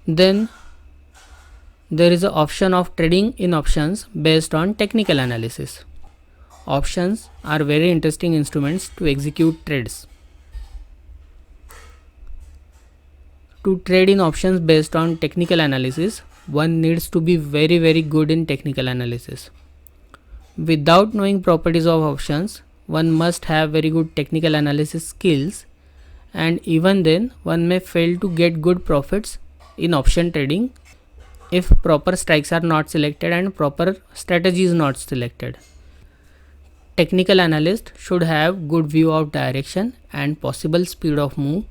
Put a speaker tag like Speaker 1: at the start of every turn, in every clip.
Speaker 1: Then there is an option of trading in options based on technical analysis. Options are very interesting instruments to execute trades. To trade in options based on technical analysis, one needs to be very good in technical analysis. Without knowing properties of options, one must have very good technical analysis skills, and even then one may fail to get good profits in option trading if proper strikes are not selected and proper strategy is not selected. Technical analyst should have good view of direction and possible speed of move.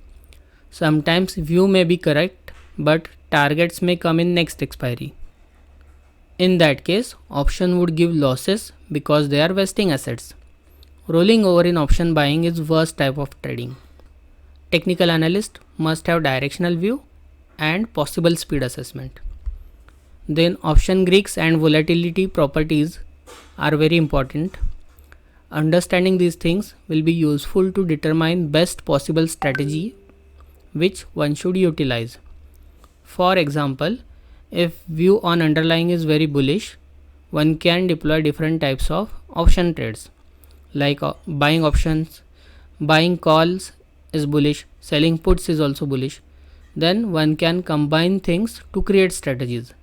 Speaker 1: Sometimes view may be correct, but targets may come in next expiry. In that case, option would give losses because they are vesting assets. Rolling over in option buying is worst type of trading. Technical analyst must have directional view and possible speed assessment. Then option Greeks and volatility properties are very important. Understanding these things will be useful to determine best possible strategy which one should utilize. For example, if view on underlying is very bullish, one can deploy different types of option trades like buying options, buying calls is bullish, selling puts is also bullish. Then one can combine things to create strategies.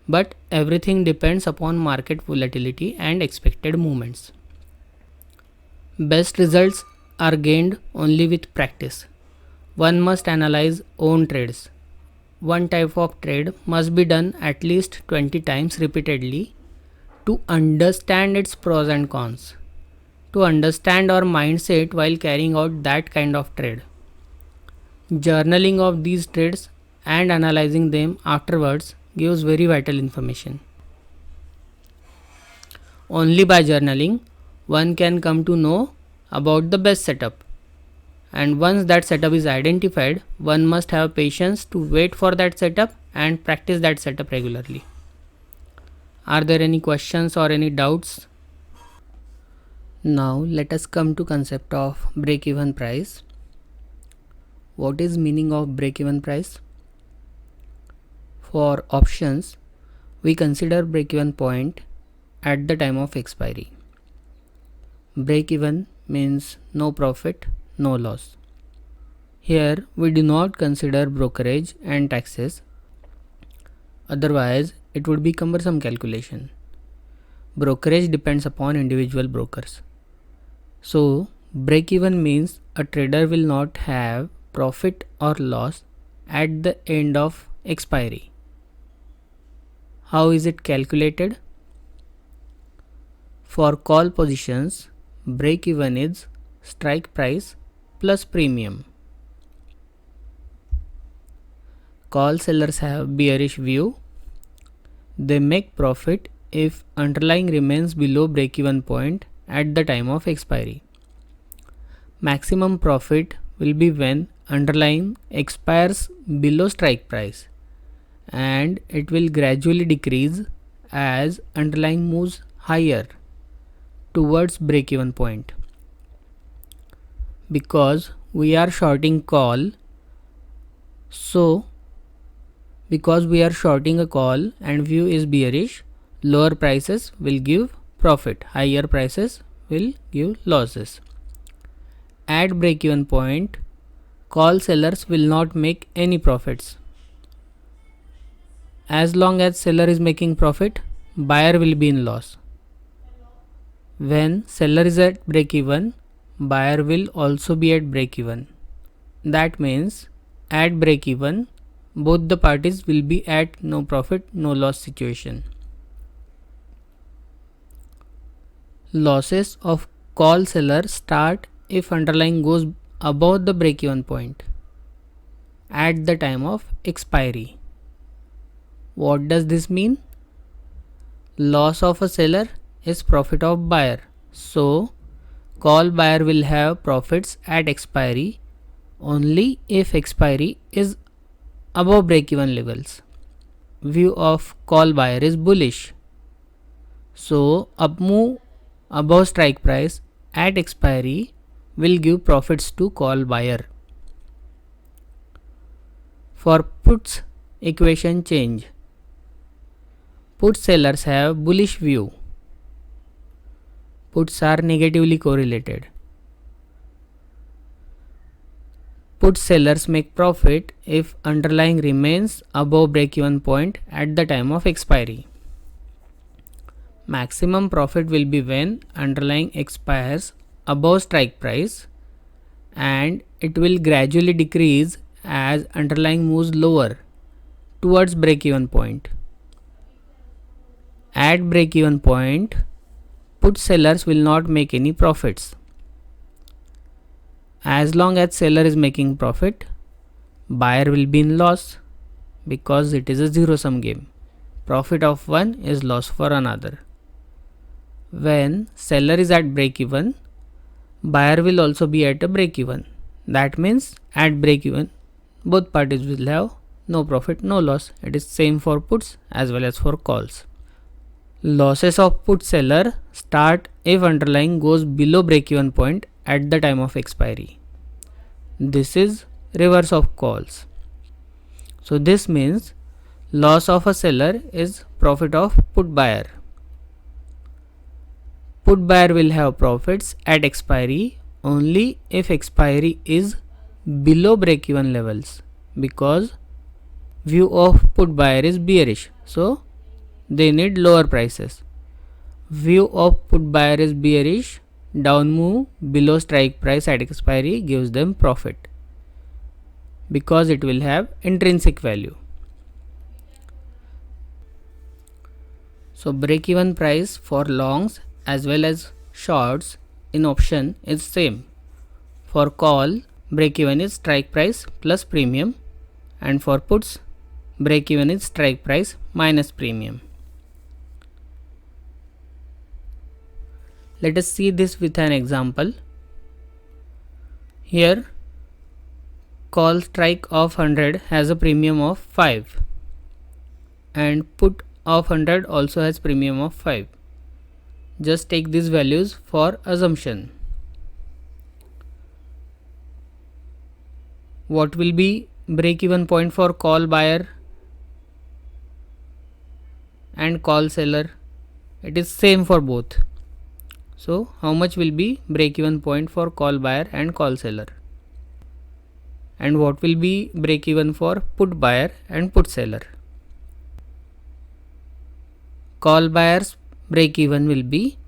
Speaker 1: But everything depends upon market volatility and expected movements. Best results are gained only with practice. One must analyze own trades. One type of trade must be done at least 20 times repeatedly to understand its pros and cons, to understand our mindset while carrying out that kind of trade. Journaling of these trades and analyzing them afterwards gives very vital information. Only by journaling, one can come to know about the best setup. And once that setup is identified, one must have patience to wait for that setup and practice that setup regularly. Are there any questions or any doubts? Now let us come to concept of break-even price. What is meaning of break-even price? For options, we consider break-even point at the time of expiry. Break-even means no profit, no loss. Here we do not consider brokerage and taxes, otherwise it would be cumbersome calculation. Brokerage depends upon individual brokers. So break-even means a trader will not have profit or loss at the end of expiry. How is it calculated? For call positions, break-even is strike price plus premium. Call sellers have bearish view. They make profit if underlying remains below break-even point at the time of expiry. Maximum profit will be when underlying expires below strike price, and it will gradually decrease as underlying moves higher towards break-even point. Because we are shorting call, so because we are shorting a call and view is bearish, lower prices will give profit, higher prices will give losses. At break-even point, call sellers will not make any profits. As long as seller is making profit, buyer will be in loss. When seller is at break-even, buyer will also be at break-even. That means at break-even, both the parties will be at no profit, no loss situation. Losses of call seller start if underlying goes above the break-even point at the time of expiry. What does this mean? Loss of a seller is profit of buyer. So call buyer will have profits at expiry only if expiry is above break-even levels. View of call buyer is bullish. So up move above strike price at expiry will give profits to call buyer. For puts, equation change. Put sellers have bullish view. Puts are negatively correlated. Put sellers make profit if underlying remains above break-even point at the time of expiry. Maximum profit will be when underlying expires above strike price, and it will gradually decrease as underlying moves lower towards break-even point. At break-even point, put sellers will not make any profits. As long as seller is making profit, buyer will be in loss because it is a zero-sum game. Profit of one is loss for another. When seller is at break-even, buyer will also be at a break-even. That means at break-even, both parties will have no profit, no loss. It is same for puts as well as for calls. Losses of put seller start if underlying goes below break-even point at the time of expiry. This is reverse of calls. So this means loss of a seller is profit of put buyer. Put buyer will have profits at expiry only if expiry is below break-even levels, because view of put buyer is bearish, so they need lower prices. View of put buyer is bearish, down move below strike price at expiry gives them profit because it will have intrinsic value. So break-even price for longs as well as shorts in option is same. For call, break-even is strike price plus premium, and for puts, break-even is strike price minus premium. Let us see this with an example. Here, call strike of 100 has a premium of 5 and put of 100 also has premium of 5. Just take these values for assumption. What will be break-even point for call buyer and call seller? It is same for both. So how much will be break-even point for call buyer and call seller? And what will be break-even for put buyer and put seller? Call buyer's break-even will be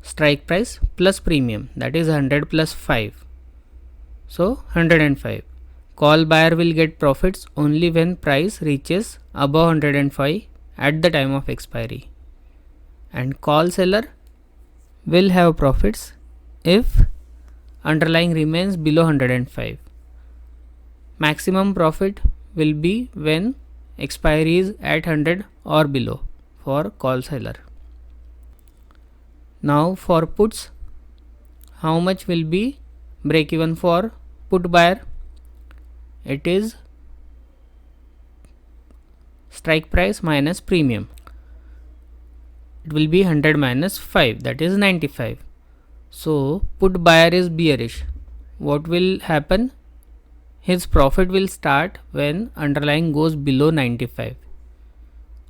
Speaker 1: strike price plus premium, that is 100 plus 5. So 105. Call buyer will get profits only when price reaches above 105 at the time of expiry. And call seller will have profits if underlying remains below 105. Maximum profit will be when expiry is at 100 or below for call seller. Now for puts, how much will be break even for put buyer? It is strike price minus premium. It will be 100 minus 5, that is 95. So put buyer is bearish. What will happen? His profit will start when underlying goes below 95.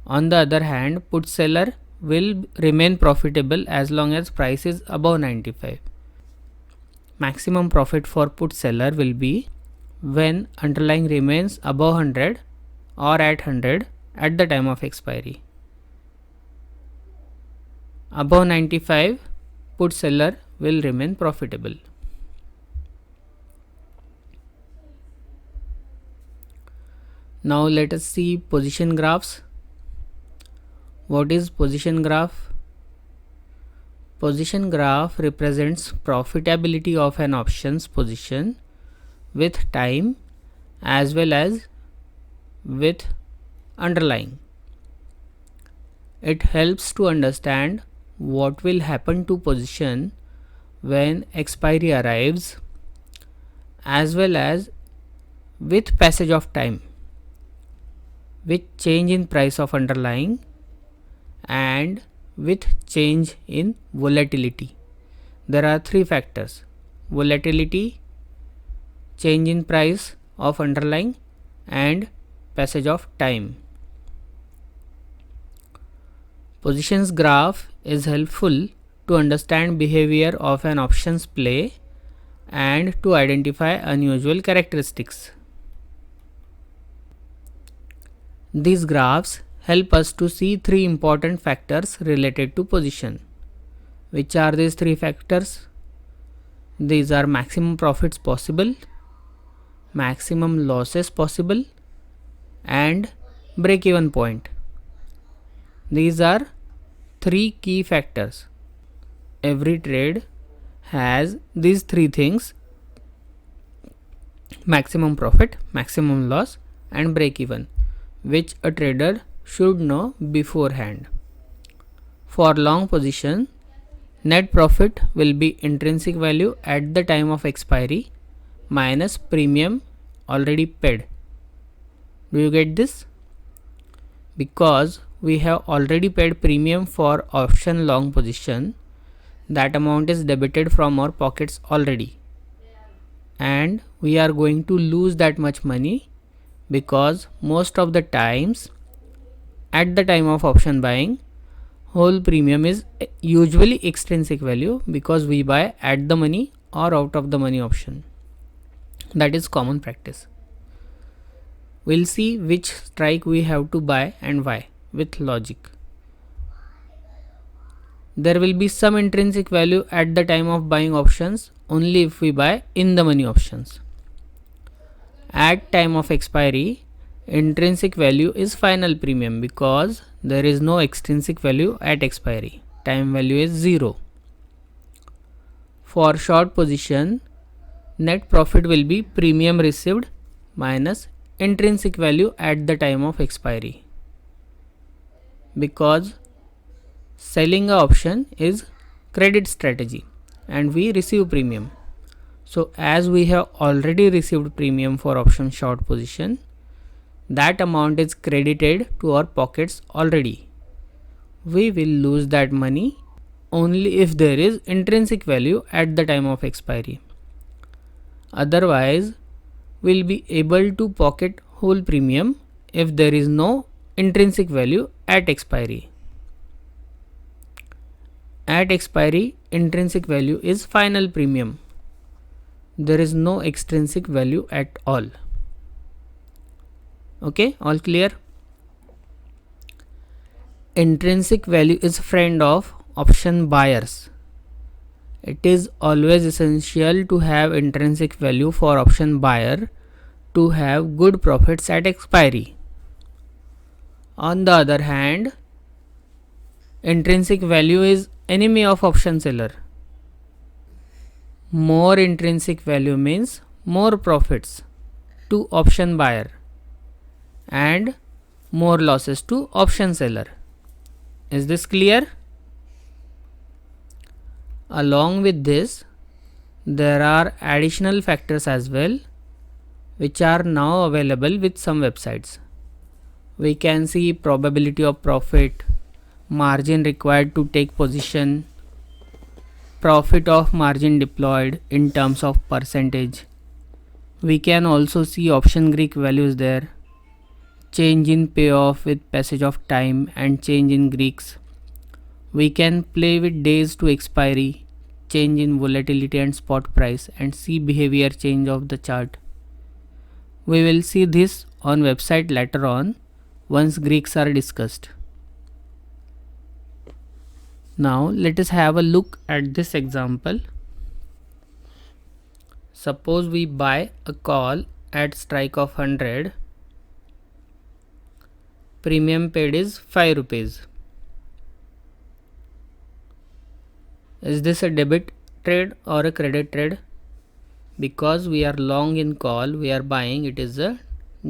Speaker 1: On the other hand, put seller will remain profitable as long as price is above 95. Maximum profit for put seller will be when underlying remains above 100 or at 100 at the time of expiry. Above 95, put seller will remain profitable. Now let us see position graphs. What is position graph? Position graph represents profitability of an options position with time as well as with underlying. It helps to understand what will happen to position when expiry arrives as well as with passage of time, with change in price of underlying and with change in volatility. There are three factors: volatility, change in price of underlying and passage of time. Positions graph is helpful to understand behavior of an options play and to identify unusual characteristics. These graphs help us to see three important factors related to position. Which are these three factors? These are maximum profits possible, maximum losses possible, and break-even point. These are three key factors. Every trade has these three things: maximum profit, maximum loss, and break-even, which a trader should know beforehand. For long position, net profit will be intrinsic value at the time of expiry minus premium already paid. Do you get this? Because we have already paid premium for option long position, that amount is debited from our pockets already, and we are going to lose that much money because most of the times at the time of option buying, whole premium is usually extrinsic value because we buy at the money or out of the money option. That is common practice. We'll see which strike we have to buy and why with logic. There will be some intrinsic value at the time of buying options only if we buy in the money options. At time of expiry, intrinsic value is final premium because there is no extrinsic value at expiry. Time value is 0. For short position, net profit will be premium received minus intrinsic value at the time of expiry, because selling a option is credit strategy and we receive premium. So as we have already received premium for option short position, that amount is credited to our pockets already. We will lose that money only if there is intrinsic value at the time of expiry. Otherwise, we'll be able to pocket whole premium if there is no intrinsic value at expiry. At expiry, intrinsic value is final premium. There is no extrinsic value at all. Okay, all clear? Intrinsic value is friend of option buyers. It is always essential to have intrinsic value for option buyer to have good profits at expiry. On the other hand, intrinsic value is enemy of option seller. More intrinsic value means more profits to option buyer and more losses to option seller. Is this clear? Along with this, there are additional factors as well, which are now available with some websites. We can see probability of profit, margin required to take position, profit of margin deployed in terms of percentage. We can also see option Greek values there, change in payoff with passage of time and change in Greeks. We can play with days to expiry, change in volatility and spot price, and see behavior change of the chart. We will see this on website later on once Greeks are discussed. Now let us have a look at this example. Suppose we buy a call at strike of 100. Premium paid is 5 rupees. Is this a debit trade or a credit trade? Because we are long in call, we are buying, it is a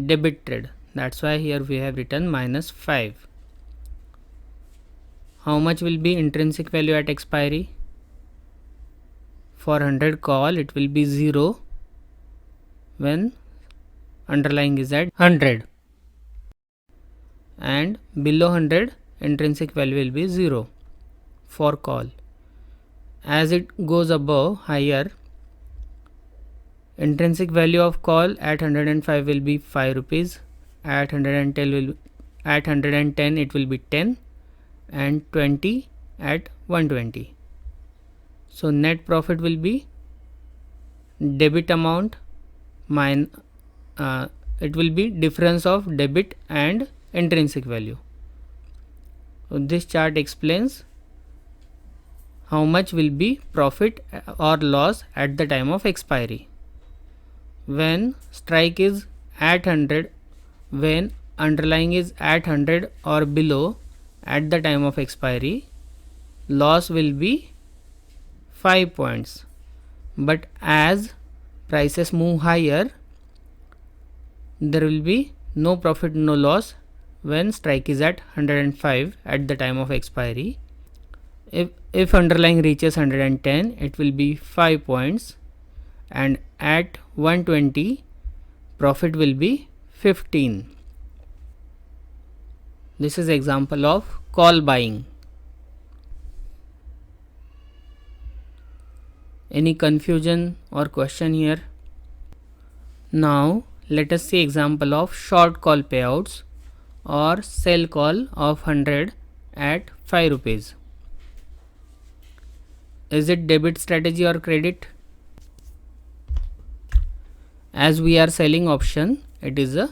Speaker 1: debit trade. That's why here we have written minus 5. How much will be intrinsic value at expiry? For 100 call, it will be 0 when underlying is at 100. And below 100, intrinsic value will be 0 for call. As it goes above higher, intrinsic value of call at 105 will be 5 rupees at 110 will at 110 it will be 10 and 20 at 120. So net profit will be debit amount minus it will be difference of debit and intrinsic value. So this chart explains how much will be profit or loss at the time of expiry. When strike is at 100, when underlying is at 100 or below at the time of expiry, loss will be 5 points. But as prices move higher, there will be no profit, no loss when strike is at 105 at the time of expiry. If underlying reaches 110, it will be 5 points, and at 120 profit will be 15. This is example of call buying. Any confusion or question here? Now let us see example of short call payouts or sell call of 100 at 5 rupees. Is it debit strategy or credit? As we are selling option, it is a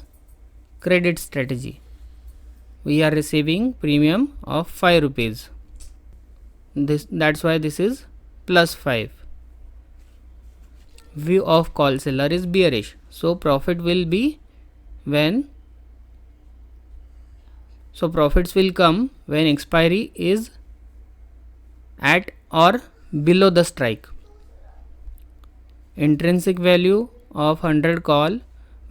Speaker 1: credit strategy. We are receiving premium of 5 rupees. That's why this is plus 5. View of call seller is bearish. So profit will be when profits will come when expiry is at or below the strike. Intrinsic value of 100 call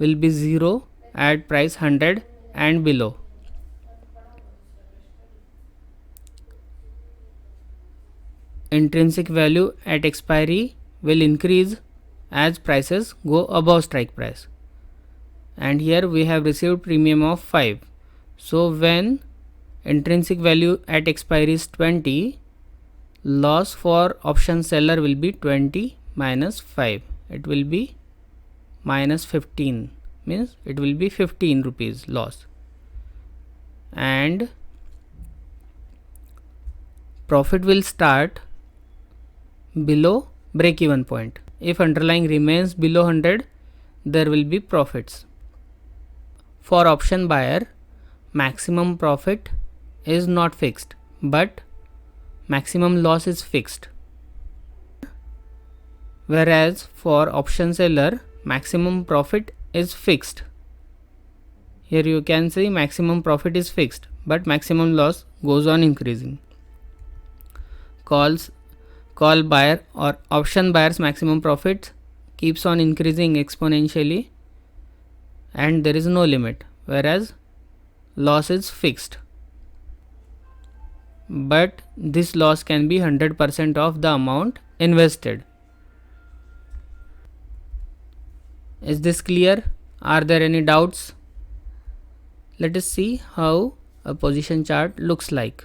Speaker 1: will be 0 at price 100 and below. Intrinsic value at expiry will increase as prices go above strike price, and here we have received premium of 5. So when intrinsic value at expiry is 20, loss for option seller will be 20 minus 5. It will be minus 15, means it will be 15 rupees loss, and profit will start below break even point. If underlying remains below 100, there will be profits. For option buyer, maximum profit is not fixed, but maximum loss is fixed. Whereas for option seller, maximum profit is fixed. Here you can see maximum profit is fixed, but maximum loss goes on increasing. Call buyer or option buyer's maximum profit keeps on increasing exponentially and there is no limit, whereas loss is fixed. But this loss can be 100% of the amount invested. Is this clear? Are there any doubts? Let us see how a position chart looks like.